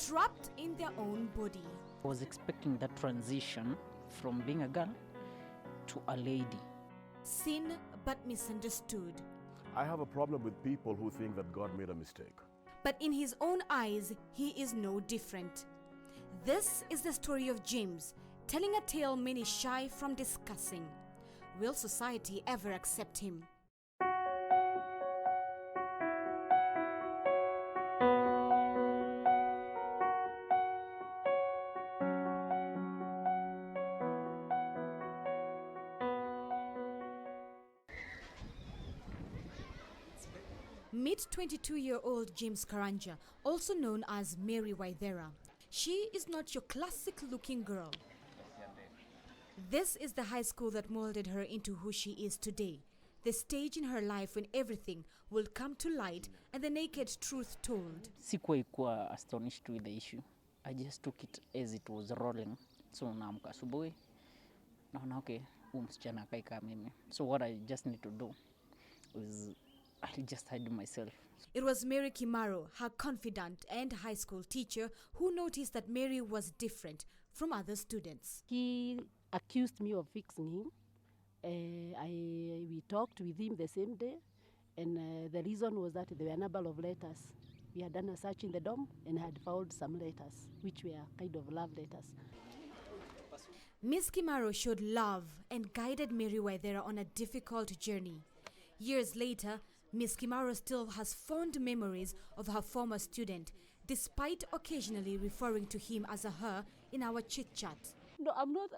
trapped in their own body. I was expecting that transition from being a girl to a lady. Seen but misunderstood. I have a problem with people who think that God made a mistake. But in his own eyes, he is no different. This is the story of James, telling a tale many shy from discussing. Will society ever accept him? Meet 22-year-old James Karanja, also known as Mary Waithera. She is not your classic-looking girl. This is the high school that molded her into who she is today. The stage in her life when everything will come to light and the naked truth told. Sikuwa astonished with the issue. I just took it as it was rolling. So naamka asubuhi, naona okay, msichana kai kama mimi. So what I just need to do is I just hide myself. It was Mary Kimaro, her confidant and high school teacher, who noticed that Mary was different from other students. He accused me of fixing him. We talked with him the same day, and the reason was that there were a number of letters. We had done a search in the dorm and had found some letters, which were kind of love letters. Miss Kimaro showed love and guided Mary Waithera on a difficult journey. Years later, Miss Kimaro still has fond memories of her former student, despite occasionally referring to him as a her in our chit-chat. No, I'm not,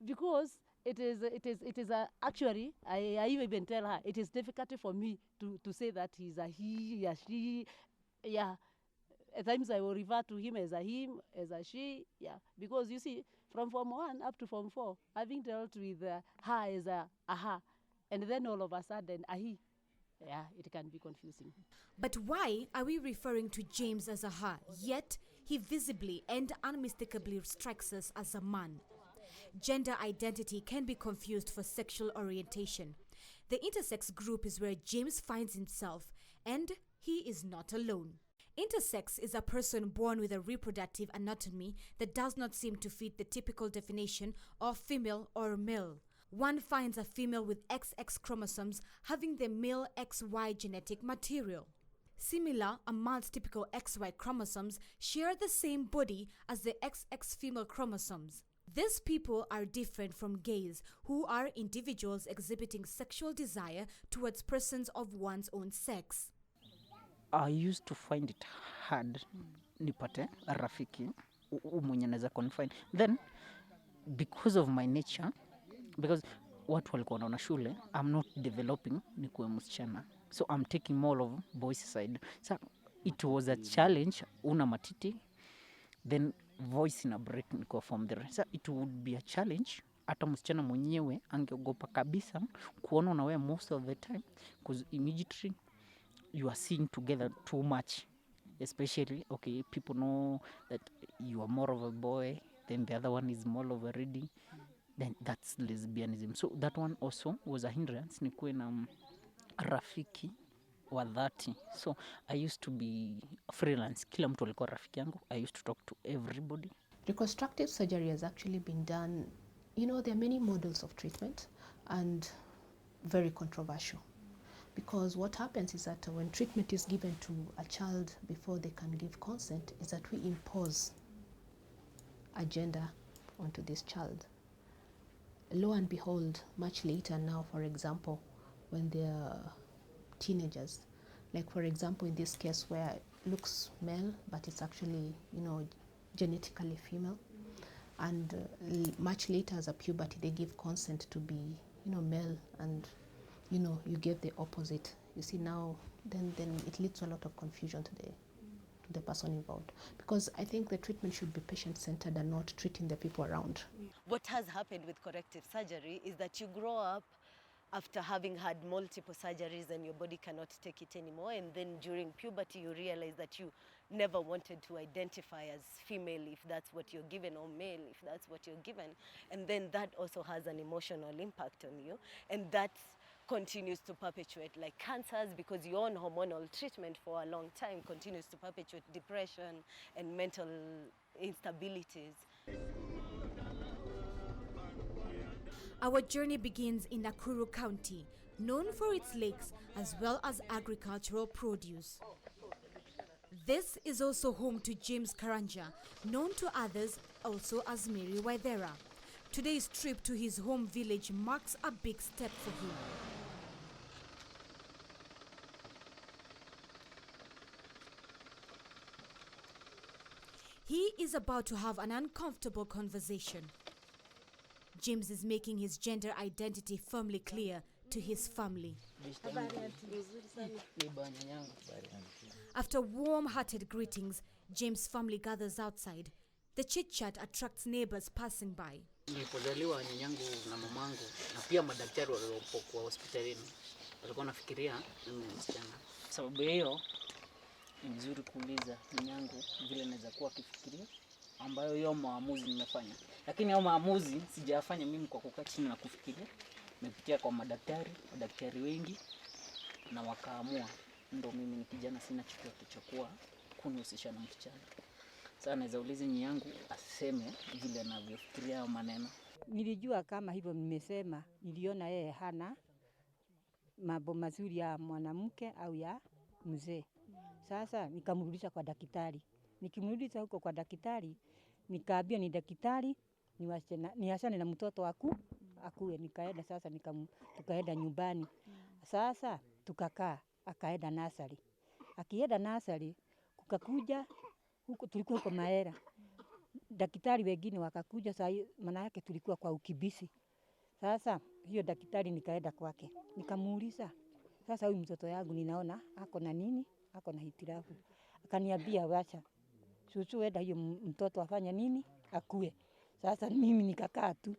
because it is actually, I even tell her, it is difficult for me to say that he's a he, a she, yeah. At times I will refer to him as a him, as a she, yeah. Because you see, from Form 1 up to Form 4, having dealt with her as a her, and then all of a sudden a he. Yeah, it can be confusing. But why are we referring to James as a her, yet he visibly and unmistakably strikes us as a man? Gender identity can be confused for sexual orientation. The intersex group is where James finds himself, and he is not alone. Intersex is a person born with a reproductive anatomy that does not seem to fit the typical definition of female or male. One finds a female with XX chromosomes having the male XY genetic material. Similar, a man's typical XY chromosomes share the same body as the XX female chromosomes. These people are different from gays, who are individuals exhibiting sexual desire towards persons of one's own sex. I used to find it hard nipate a rafiki mwenye naweza confine. Then because of my nature, because watu walikuwa wanaona shule, I'm not developing nikuwe msichana. So I'm taking more of boys side. So it was a challenge, una matiti, then voice in a break nikuwa from there. So it would be a challenge. Hata msichana mwenyewe angeogopa kabisa kuona na wewe most of the time, because immediately you are seeing together too much. Especially, okay, people know that you are more of a boy, then the other one is more of a lady. Then that's lesbianism. So that one also was a hindrance. Nikuwe na rafiki wa dhati. So I used to be freelance. Kila mtu alikuwa rafiki yangu. I used to talk to everybody. Reconstructive surgery has actually been done. You know, there are many models of treatment and very controversial. Because what happens is that when treatment is given to a child before they can give consent, is that we impose a gender onto this child. Lo and behold, much later now, for example, when they're teenagers, like for example in this case where it looks male, but it's actually, you know, genetically female, and much later as a puberty, they give consent to be, you know, male, and, you know, you give the opposite. You see now, then it leads to a lot of confusion to the person involved, because I think the treatment should be patient-centered and not treating the people around. What has happened with corrective surgery is that you grow up after having had multiple surgeries and your body cannot take it anymore, and then during puberty you realize that you never wanted to identify as female if that's what you're given, or male if that's what you're given, and then that also has an emotional impact on you, and that continues to perpetuate, like cancers, because you're on hormonal treatment for a long time, continues to perpetuate depression and mental instabilities. Our journey begins in Nakuru County, known for its lakes as well as agricultural produce. This is also home to James Karanja, known to others also as Mary Waithera. Today's trip to his home village marks a big step for him. He is about to have an uncomfortable conversation. James is making his gender identity firmly clear to his family. After warm-hearted greetings, James' family gathers outside. The chit-chat attracts neighbors passing by. Nilipozaliwa nyanyangu na mamangu na pia madaktari waliopokuwa hospitalini walikuwa nafikiria mimi ni msichana. Sababu hiyo ni vizuri kuuliza nyanyangu vile naweza kuwa kifikiria, ambayo hiyo maamuzi nimefanya. Lakini hiyo maamuzi sijafanya mimi kwa kukaa chini na kufikiria. Nimepitia kwa madaktari wengi na wakaamua ndo mimi ni kijana, sina chochote cha kuwa kunihusisha na msichana. Sasa naweza uliza nyanyangu aseme vile anavyofikiria maneno. Nilijua kama hivyo nimesema, niliona yeye hana mambo mazuri ya mwanamke au ya mzee. Sasa nikamrudisha kwa daktari. Nikimrudisha huko kwa daktari, nikaambia ni daktari niachane na mtoto akue. Nikaenda sasa tukaenda nyumbani. Sasa tukakaa, akaenda nursery. Akienda nursery, kukakuja huko, tulikuwa huko Maera. Daktari wengine wakakuja, maana yake tulikuwa kwa ukibisi. Sasa hiyo daktari nikaenda kwake. Nikamuuliza, sasa huyu mtoto yangu ninaona ako na nini? Ako na hitilafu. Akaniambia wacha. Susu enda hiyo mtoto afanya nini? Akue. Sasa mimi nikakaa tu.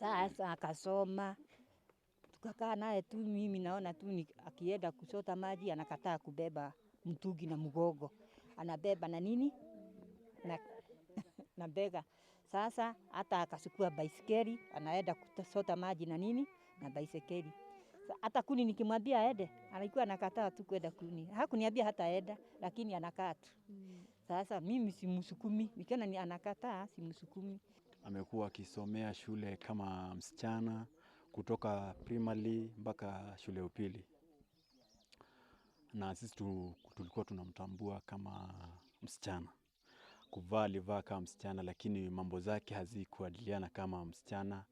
Sasa akasoma. Tukakaa naye tu, mimi naona tu akienda kuchota maji anakataa kubeba mtungi na mgogo. Anabeba na nini? Na bega. Sasa hata akachukua baisikeli, anaenda kuchota maji na nini? Na baisikeli. Hata kuni nikimwambia aende, alikuwa anakataa tu kwenda kuni. Hakuniambia hata aenda, lakini anakaa tu. Sasa mimi simsukumi, nikiona ni anakataa simsukumi. Amekuwa akisomea shule kama msichana kutoka primary mpaka shule ya upili. Na sisi tulikuwa tunamtambua kama msichana. Alivaa kama msichana, lakini mambo zake hazikuadiliana kama msichana.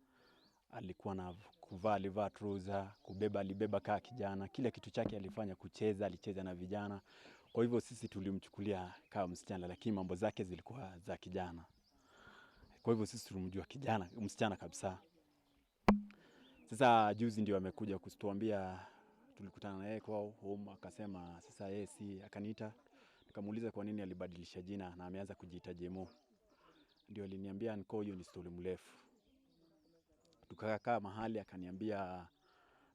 Alikuwa na alivaa trouser, alibeba kama kijana. Kila kitu chake alifanya alicheza na vijana. Kwa hivyo sisi tulimchukulia kama msichana, lakini mambo zake zilikuwa za kijana. Kwa hivyo sisi tulimjua kijana, msichana kabisa. Sasa juzi ndio amekuja kutuambia, tulikutana naye kwao home, akasema sasa yeye akaniita, nikamuuliza kwa nini alibadilisha jina na ameanza kujiita Jemo. Ndio aliniambia hiyo ni story mrefu. Tukakaa mahali akaniambia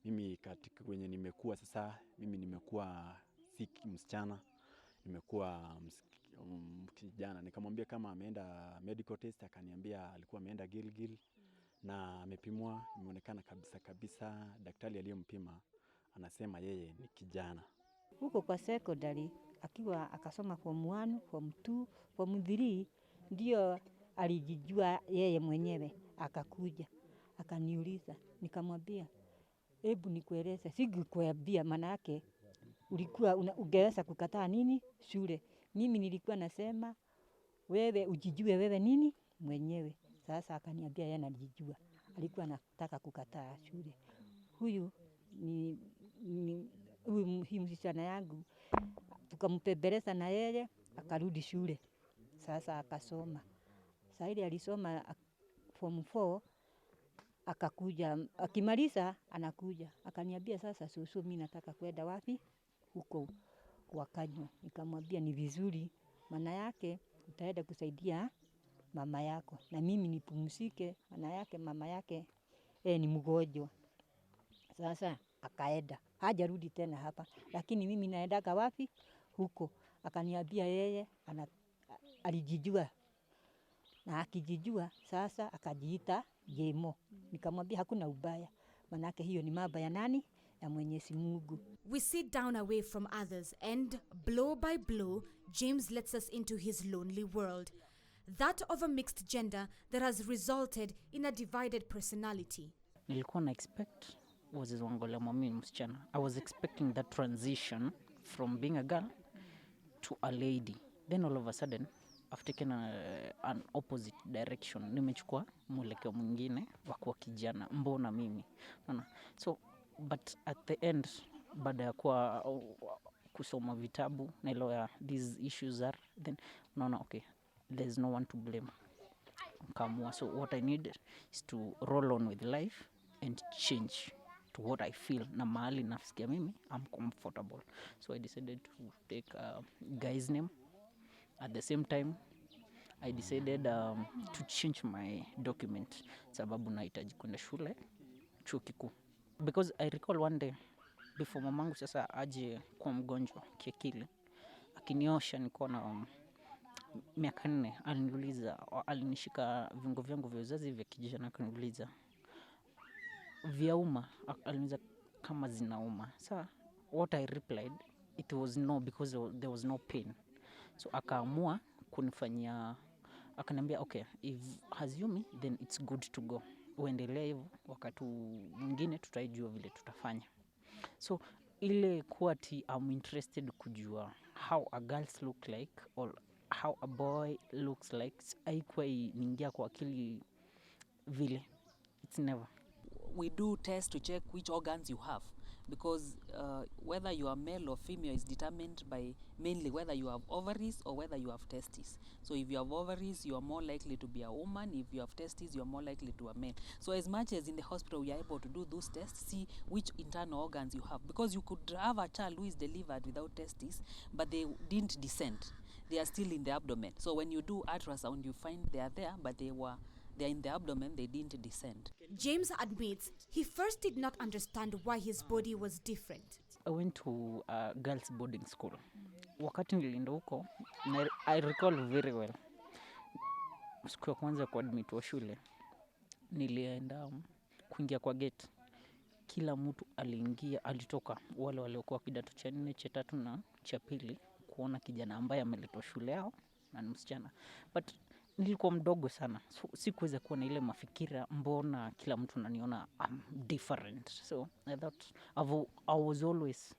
mimi katika kwenye nimekuwa sasa, mimi nimekuwa si msichana, nimekuwa kijana. Nikamwambia kama ameenda medical test, akaniambia alikuwa ameenda Gilgil na amepimwa, imeonekana kabisa daktari aliyempima anasema yeye ni kijana. Huko kwa secondary akasoma form 1, form 2, form 3 ndio alijijua yeye mwenyewe. Akakuja akaniuliza, nikamwambia hebu nikueleze. Sikukwambia maana yake ulikuwa ungeweza kukataa nini shule. Mimi nilikuwa nasema wewe ujijue wewe nini mwenyewe. Sasa akaniambia yeye anajijua, alikuwa anataka kukataa shule. Huyu hii msichana yangu tukampembeleza na yeye akarudi shule. Sasa akasoma. Sasa ile alisoma form 4 akakuja, akimaliza anakuja. Akaniambia sasa susu mimi nataka kwenda wapi? Huko kwa Kanywa. Nikamwambia ni vizuri, maana yake utaenda kusaidia mama yako na mimi nipumzike, maana yake mama yake ni mgonjwa. Sasa akaenda, hajarudi tena hapa, lakini mimi naendaga wapi? Huko. Akaniambia yeye alijijua, na akijijua sasa akajiita Jemo. Nikamwambia hakuna ubaya, manake hiyo ni mambo ya nani? Ya Mwenyezi Mungu. We sit down away from others and, blow by blow, James lets us into his lonely world. That of a mixed gender that has resulted in a divided personality. Nilikuwa na expect wazazi wangu waliamua mimi ni msichana. I was expecting that transition from being a girl to a lady. Then all of a sudden, I've taken an opposite direction. Nimechukua mwelekeo mwingine wa kuwa kijana. Mbona mimi? So, but at the end, baada ya kuwa kusoma vitabu, naelewa these issues are, then unaona okay, there's no one to blame. Kamua. So what I need is to roll on with life and change to what I feel. Na mahali nafsikia mimi, I'm comfortable. So I decided to take a guy's name. At the same time, I decided to change my document. Sababu nahitaji kwenda shule, chuo kikuu. Because I recall one day, before mamangu sasa aje kuwa mgonjwa kiakili, akiniosha niko na miaka 4, aliniuliza, alinishika viungo vyangu vya uzazi vya kijana, akaniuliza vyauma, aliniuliza kama zinauma. So what I replied, it was no, because there was no pain. So akaamua kunifanyia, akaniambia okay, if haziumi then it's good to go. Uendelee hivyo, wakati mwingine tutaijua vile tutafanya. So ile kuwa ati I'm interested kujua how a girls look like or how a boy looks like, haikuwa niingia kwa akili vile. It's never. We do tests to check which organs you have, because whether you are male or female is determined by mainly whether you have ovaries or whether you have testes. So if you have ovaries, you are more likely to be a woman. If you have testes, you are more likely to be a male. So as much as in the hospital we are able to do those tests, see which internal organs you have, because you could have a child who is delivered without testes, but they didn't descend. They are still in the abdomen. So when you do ultrasound, you find they are there, but they're in the abdomen, they didn't descend. James admits he first did not understand why his body was different. I went to a girls boarding school. Wakati nilienda huko, I recall very well. Siku ya kwanza kuadmit wa shule, nilienda kuingia kwa gate. Kila mtu aliingia, alitoka, wale waliokuwa kidato cha 4, cha 3 na cha 2, kuona kijana ambaye ameletwa shule yao na msichana. But nilikuwa mdogo sana, so sikuweza kuwa na ile mafikira mbona kila mtu ananiona I'm different. So I thought I was always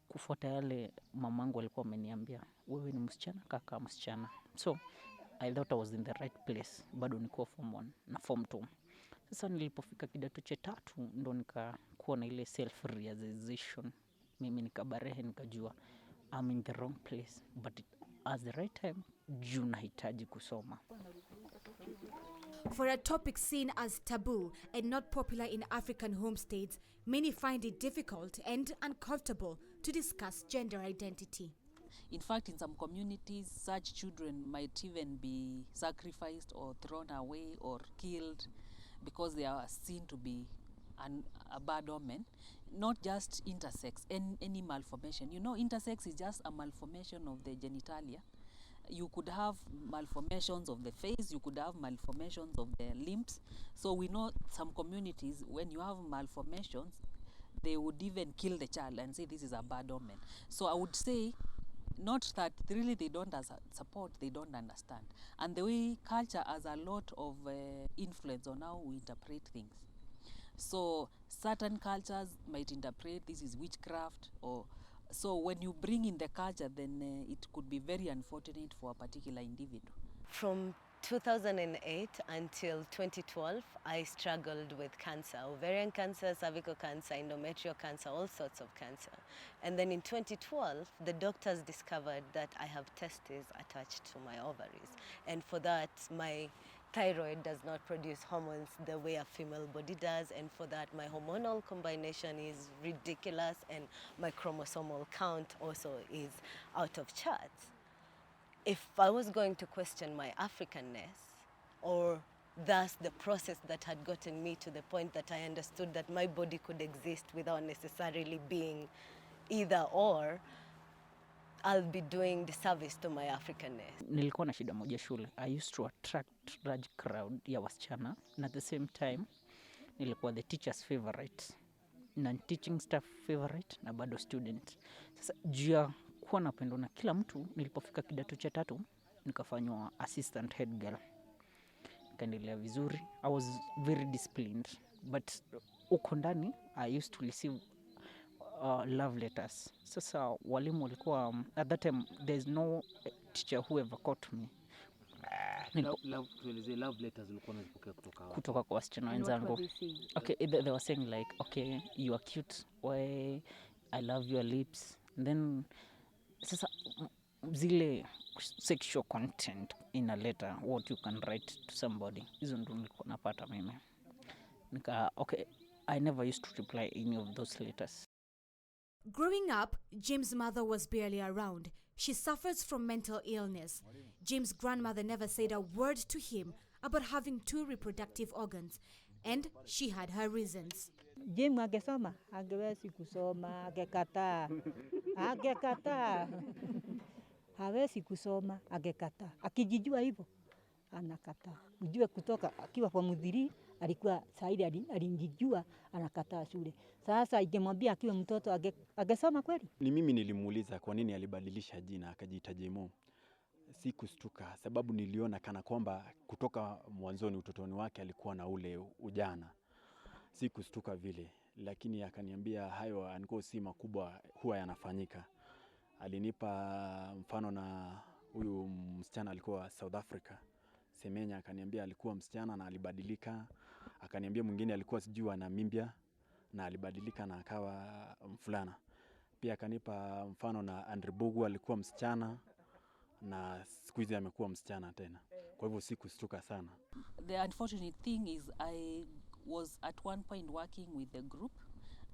kufuata yale mamangu alikuwa ameniambia, wewe ni msichana, kaka msichana. So I thought I was in the right place. Bado nilikuwa form 1 na form 2. Sasa nilipofika kidato cha 3 ndo nikakuwa na ile self realization. Mimi nikabarehe, nikajua I'm in the wrong place, but at the right time, juu nahitaji kusoma. For a topic seen as taboo and not popular in African home states, many find it difficult and uncomfortable to discuss gender identity. In fact, in some communities, such children might even be sacrificed or thrown away or killed because they are seen to be a bad omen. Not just intersex, any malformation. You know, intersex is just a malformation of the genitalia. You could have malformations of the face, you could have malformations of the limbs. So we know some communities, when you have malformations, they would even kill the child and say this is a bad omen. So I would say, not that really they don't support, they don't understand. And the way culture has a lot of influence on how we interpret things. So certain cultures might interpret this is witchcraft, or so when you bring in the culture, then it could be very unfortunate for a particular individual. From 2008 until 2012, I struggled with cancer, ovarian cancer, cervical cancer, endometrial cancer, all sorts of cancer. And then in 2012, the doctors discovered that I have testes attached to my ovaries. And for that, my thyroid does not produce hormones the way a female body does, and for that my hormonal combination is ridiculous, and my chromosomal count also is out of charts. If I was going to question my Africanness, or thus the process that had gotten me to the point that I understood that my body could exist without necessarily being either or, I'll be doing disservice to my Africanness. Nilikuwa na shida moja shule. I used to attract large crowd ya wasichana, and at the same time nilikuwa the teacher's favorite na teaching staff favorite na bado student. Sasa juu ya kuwa napendwa na kila mtu, nilipofika kidato cha 3 nikafanywa assistant head girl, nikaendelea vizuri. I was very disciplined, but uko ndani I used to receive love letters. Sasa walimu walikuwa at that time there's no teacher who ever caught me. Love letters ulikuwa unazipokea kutoka kwa wasichana wenzangu. Okay, they were saying like, okay, you are cute, why I love your lips. And then sasa zile sexual content in a letter, what you can write to somebody, hizo ndo nilikuwa napata mimi. Okay, I never used to reply any of those letters. Growing up, James' mother was barely around. She suffers from mental illness. James' grandmother never said a word to him about having 2 reproductive organs, and she had her reasons. James angesoma, angewezi kusoma, angekataa. Hawezi kusoma, angekataa. Akijijua hivyo, anakataa. Ujue kutoka akiwa kwa mudhiri, alikuwa saidi alinjijua, anakataa shule. Sasa ingemwambia akiwa mtoto angesoma kweli? Ni mimi nilimuuliza kwa nini alibadilisha jina akajiita Jemo. Sikustuka sababu niliona kana kwamba kutoka mwanzoni utotoni wake alikuwa na ule ujana. Sikustuka vile, lakini akaniambia hayo aniko si makubwa huwa yanafanyika. Alinipa mfano na huyu msichana alikuwa South Africa. Semenya akaniambia alikuwa msichana na alibadilika. Akaniambia mwingine alikuwa sijui na Namibia na alibadilika na akawa mfulana. Pia akanipa mfano na Andrebugu alikuwa msichana na siku hizi amekuwa msichana tena. Kwa hivyo sikustuka sana. The unfortunate thing is I was at one point working with the group,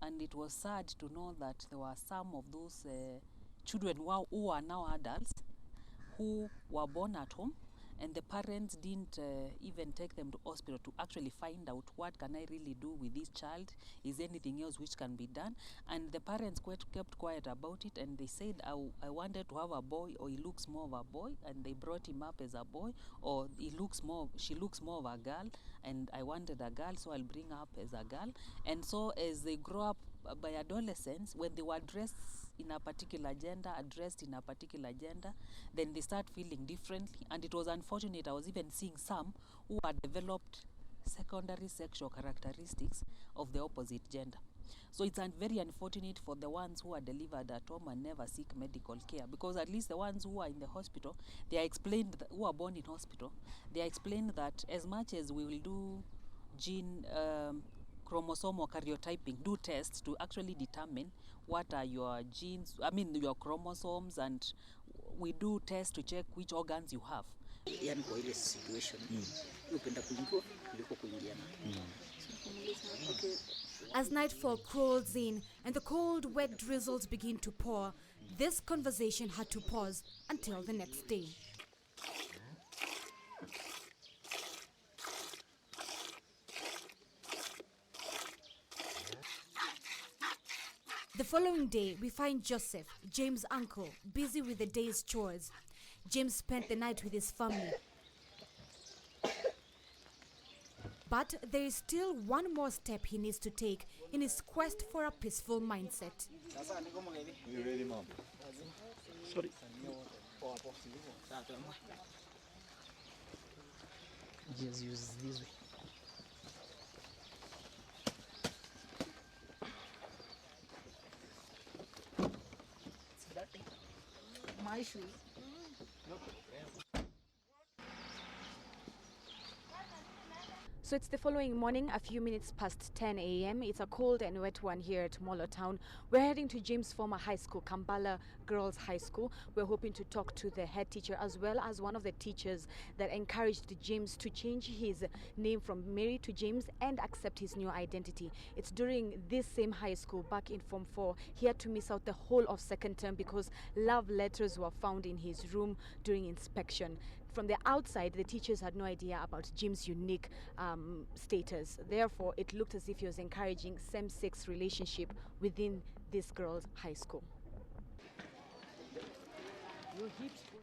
and it was sad to know that there were some of those children who are now adults who were born at home, and the parents didn't even take them to hospital to actually find out what can I really do with this child, is anything else which can be done. And the parents kept quiet about it, and they said I wanted to have a boy, or he looks more of a boy, and they brought him up as a boy, or she looks more of a girl, and I wanted a girl, so I'll bring her up as a girl. And so as they grow up by adolescence, when they were dressed in a particular gender, addressed in a particular gender, then they start feeling differently. And it was unfortunate, I was even seeing some who had developed secondary sexual characteristics of the opposite gender. So it's very unfortunate for the ones who are delivered at home and never seek medical care, because at least the ones who are in the hospital, they are explained, who are born in hospital, they are explained that as much as we will do gene chromosomal karyotyping, do tests to actually determine what are your genes, your chromosomes, and we do tests to check which organs you have. Yani kwa ile situation, upenda kuingua kuliko kuingiana. Okay. As nightfall crawls in and the cold, wet drizzles begin to pour, this conversation had to pause until the next day. The following day, we find Joseph, James' uncle, busy with the day's chores. James spent the night with his family. But there is still one more step he needs to take in his quest for a peaceful mindset. You ready, Mom? Sorry. Just use this way. My shoes. So it's the following morning, a few minutes past 10 a.m. It's a cold and wet one here at Molo Town. We're heading to James' former high school, Kambala Girls High School. We're hoping to talk to the head teacher as well as one of the teachers that encouraged James to change his name from Mary to James and accept his new identity. It's during this same high school, back in Form 4, he had to miss out the whole of second term because love letters were found in his room during inspection. From the outside, the teachers had no idea about James' unique status. Therefore, it looked as if he was encouraging same-sex relationship within this girls' high school.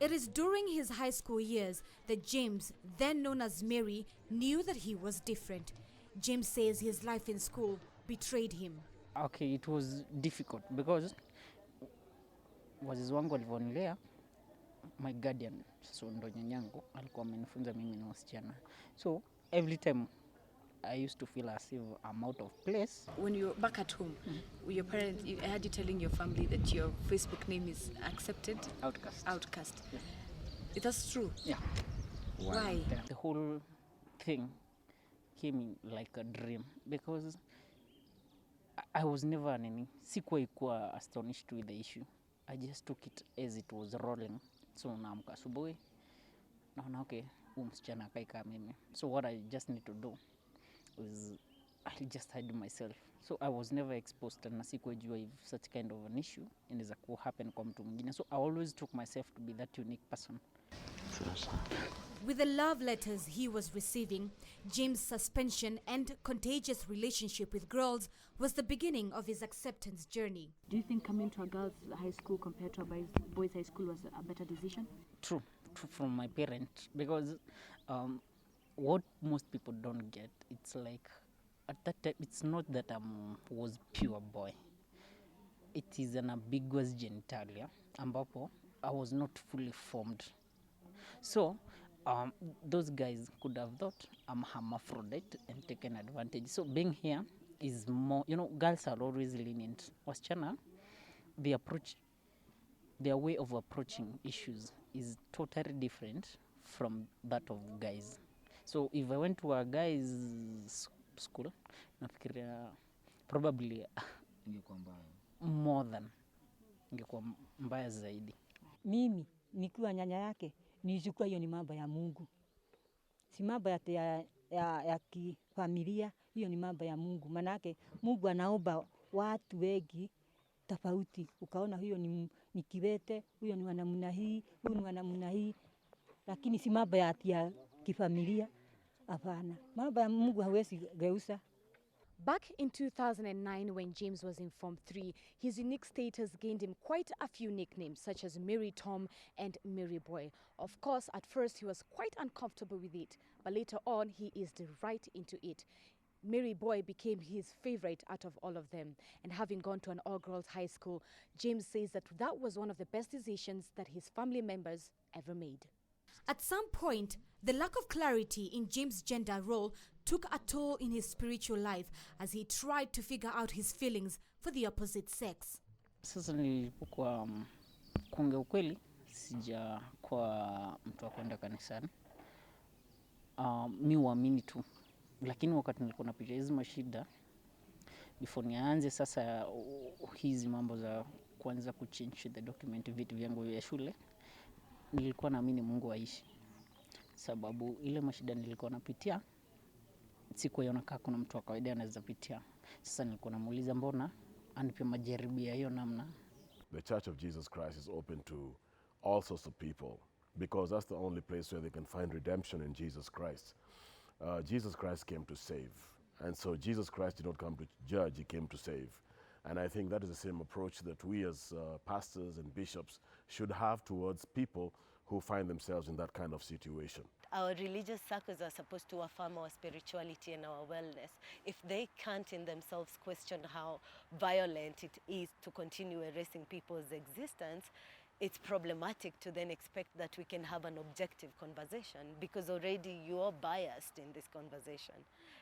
It is during his high school years that James, then known as Mary, knew that he was different. James says his life in school betrayed him. Okay, it was difficult because wazazi wangu walivyonilea, my guardian, so ndo nyanyangu, alikuwa amenifunza mimi ni wasichana. So every time I used to feel as if I'm out of place. When you're back at home, with your parents, I heard you telling your family that your Facebook name is accepted? Outcast. Outcast. Yes. Is that true? Yeah. Why? The whole thing came in like a dream because I was never sikuwa kuwa astonished with the issue. I just took it as it was rolling. So naamka asubuhi naona okay, msichana akai kama mimi. So what I just need to do is I just hide myself. So I was never exposed na sikuwa jua if such kind of an issue inaweza ku happen kwa mtu mwingine. So I always took myself to be that unique person. With the love letters he was receiving, James' suspension and contagious relationship with girls was the beginning of his acceptance journey. Do you think coming to a girls' high school compared to a boys' high school was a better decision? True from my parents, because what most people don't get, it's like at that time it's not that I was pure boy. It is an ambiguous genitalia ambapo I was not fully formed. So those guys could have thought I'm hermaphrodite and taken advantage. So being here is more, girls are always lenient. Wasichana, their way of approaching issues is totally different from that of guys. So if I went to a guy's school, nafikiria probably more than ingekuwa mbaya zaidi. Mimi nikiwa nyanya yake nilichukua hiyo ni mambo ya Mungu, si mambo ya kifamilia. Hiyo ni mambo ya Mungu, manake Mungu anaomba watu wengi tofauti. Ukaona huyo ni kiwete, huyo ni wanamuna hii, huyo ni wanamuna hii, lakini si mambo ya kifamilia. Hapana, mambo ya Mungu hawezi geusa. Back in 2009, when James was in Form 3, his unique status gained him quite a few nicknames, such as Mary Tom and Mary Boy. Of course, at first he was quite uncomfortable with it, but later on he eased right into it. Mary Boy became his favorite out of all of them. And having gone to an all-girls high school, James says that was one of the best decisions that his family members ever made. At some point, the lack of clarity in James' gender role took a toll in his spiritual life as he tried to figure out his feelings for the opposite sex. Sasa nilipokuwa kuongea ukweli, sija kwa mtu wa kwenda kanisani. Mi huamini tu. Lakini wakati nilikuwa napitia hizi mashida, before nianze sasa hizi mambo za kuanza kuchange the document vitu vyangu vya shule, nilikuwa naamini Mungu aishi. Sababu ile mashida nilikuwa napitia, sikuona kama kuna mtu wa kawaida anaweza pitia. Sasa nilikuwa namuuliza mbona anipe majaribu ya hiyo namna. The Church of Jesus Christ is open to all sorts of people because that's the only place where they can find redemption in Jesus Christ. Jesus Christ came to save. And so Jesus Christ did not come to judge, he came to save. And I think that is the same approach that we as pastors and bishops should have towards people who find themselves in that kind of situation. Our religious circles are supposed to affirm our spirituality and our wellness. If they can't in themselves question how violent it is to continue erasing people's existence, it's problematic to then expect that we can have an objective conversation because already you're biased in this conversation.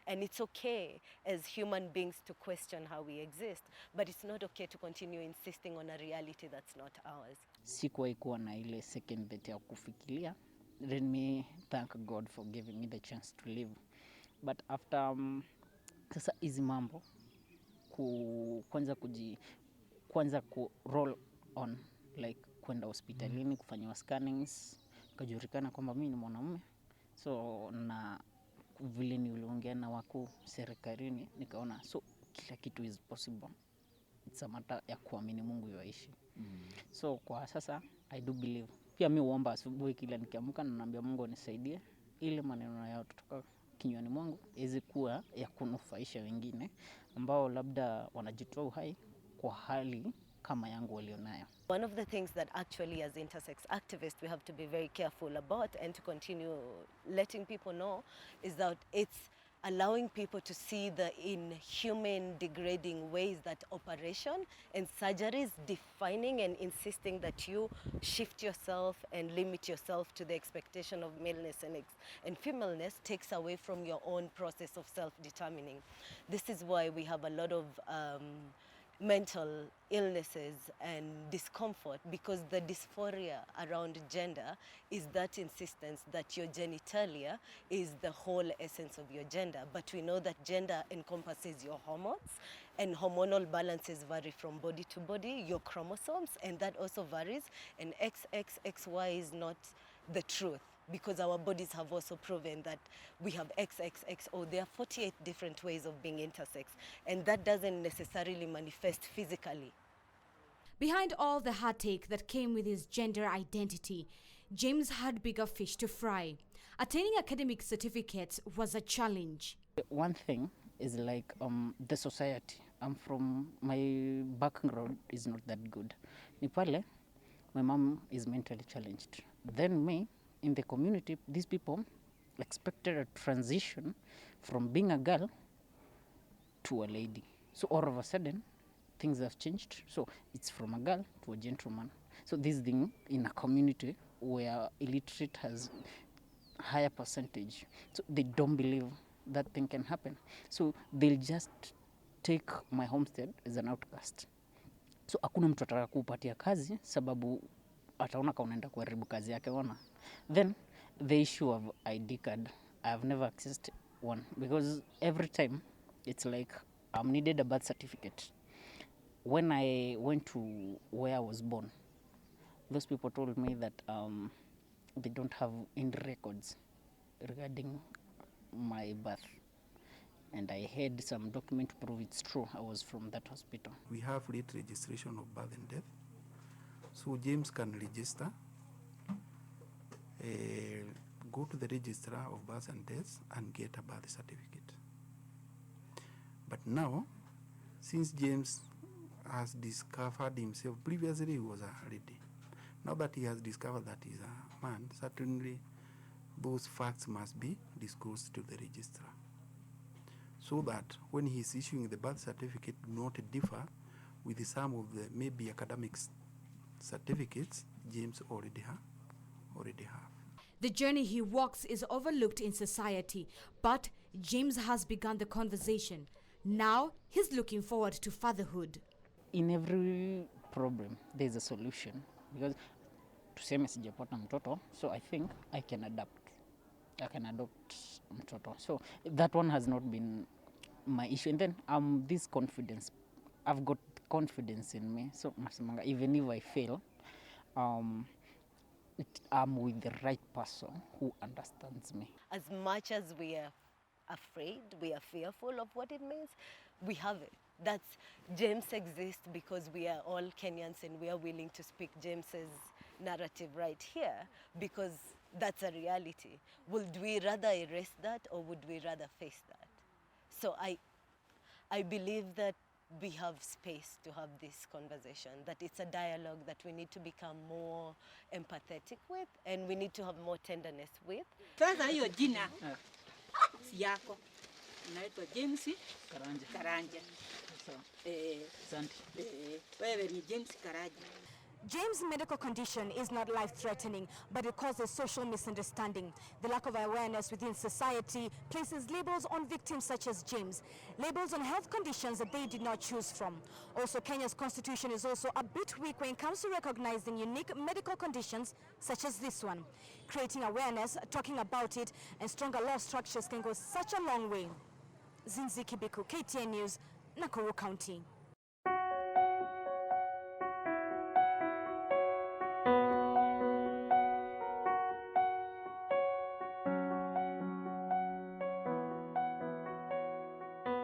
And it's okay as human beings to question how we exist, but it's not okay to continue insisting on a reality that's not ours. Sikuwahi kuwa na ile second thought ya kufikiria. Let me thank God for giving me the chance to live. But after sasa hizi mambo kwanza ku roll on, like kwenda hospitalini kufanywa scannings, kajulikana kwamba mimi ni mwanamume. So na vile niliongea na wakuu serikalini nikaona so kila kitu is possible. It's a matter ya kuamini Mungu yuaishi. So kwa sasa I do believe. Pia mimi huomba asubuhi kila nikiamka na naambia Mungu anisaidie ile maneno yao kutoka kinywani mwangu iweze kuwa ya kunufaisha wengine ambao labda wanajitoa uhai kwa hali kama yangu walionayo. One of the things that actually as intersex activists we have to be very careful about and to continue letting people know is that it's allowing people to see the inhuman, degrading ways that operation and surgery is defining and insisting that you shift yourself and limit yourself to the expectation of maleness and femaleness takes away from your own process of self-determining. This is why we have a lot of mental illnesses and discomfort, because the dysphoria around gender is that insistence that your genitalia is the whole essence of your gender. But we know that gender encompasses your hormones, and hormonal balances vary from body to body, your chromosomes, and that also varies. And XXXY is not the truth, because our bodies have also proven that we have XXXO. There are 48 different ways of being intersex, and that doesn't necessarily manifest physically. Behind all the heartache that came with his gender identity, James had bigger fish to fry. Attaining academic certificates was a challenge. One thing is like the society. I'm from, my background is not that good. Nipale, my mom is mentally challenged. Then me, in the community, these people expected a transition from being a girl to a lady. So all of a sudden, things have changed. So it's from a girl to a gentleman. So this thing in a community where illiterate has higher percentage, so they don't believe that thing can happen. So they'll just take my homestead as an outcast. So hakuna mtu ataka kupatia kazi sababu ataona kama unaenda kuharibu kazi yake, ona. Then the issue of ID card, I've never accessed one, because every time it's like I'm needed a birth certificate. When I went to where I was born, those people told me that they don't have any records regarding my birth. And I had some document to prove it's true. I was from that hospital. We have late registration of birth and death. So James can register, go to the registrar of births and deaths and get a birth certificate. But now, since James has discovered himself, previously he was a lady. Now that he has discovered that he's a man, certainly those facts must be disclosed to the registrar, so that when he's issuing the birth certificate, do not differ with some of the maybe academic certificates James already have. The journey he walks is overlooked in society, but James has begun the conversation. Now he's looking forward to fatherhood. In every problem, there's a solution. Because tuseme sijapata mtoto, so I think I can adopt mtoto. So that one has not been my issue. And then this confidence, I've got confidence in me. So even if I fail, I'm with the right person who understands me. As much as we are afraid, we are fearful of what it means, we have it. That's James exists because we are all Kenyans and we are willing to speak James's narrative right here, because that's a reality. Would we rather erase that, or would we rather face that? So I believe that we have space to have this conversation, that it's a dialogue that we need to become more empathetic with, and we need to have more tenderness with. Sasa hiyo jina si yako. Unaitwa James Karanja. Wewe ni James Karanja. James' medical condition is not life-threatening, but it causes social misunderstanding. The lack of awareness within society places labels on victims such as James, labels on health conditions that they did not choose from. Also, Kenya's constitution is also a bit weak when it comes to recognizing unique medical conditions such as this one. Creating awareness, talking about it, and stronger law structures can go such a long way. Zindzi Kibiku, KTN News, Nakuru County.